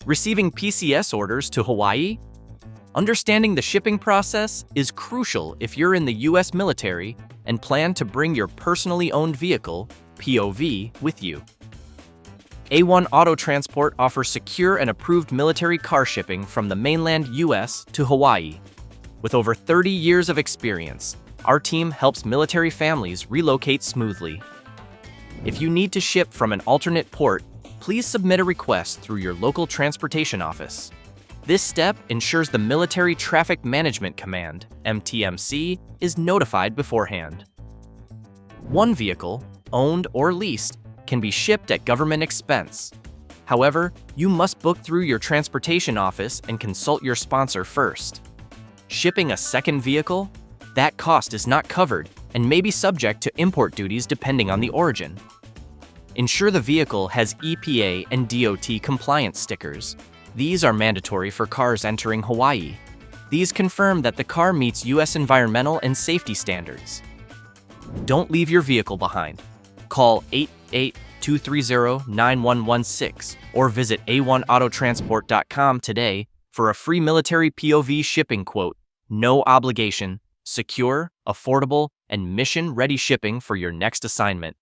Receiving PCS orders to Hawaii? Understanding the shipping process is crucial if you're in the U.S. military and plan to bring your personally owned vehicle, POV, with you. A-1 Auto Transport offers secure and approved military car shipping from the mainland U.S. to Hawaii. With over 30 years of experience, our team helps military families relocate smoothly. If you need to ship from an alternate port, please submit a request through your local transportation office. This step ensures the Military Traffic Management Command, MTMC, is notified beforehand. One vehicle, owned or leased, can be shipped at government expense. However, you must book through your transportation office and consult your sponsor first. Shipping a second vehicle? That cost is not covered and may be subject to import duties depending on the origin. Ensure the vehicle has EPA and DOT compliance stickers. These are mandatory for cars entering Hawaii. These confirm that the car meets U.S. environmental and safety standards. Don't leave your vehicle behind. Call 888-230-9116 or visit a1autotransport.com today for a free military POV shipping quote. No obligation, secure, affordable, and mission-ready shipping for your next assignment.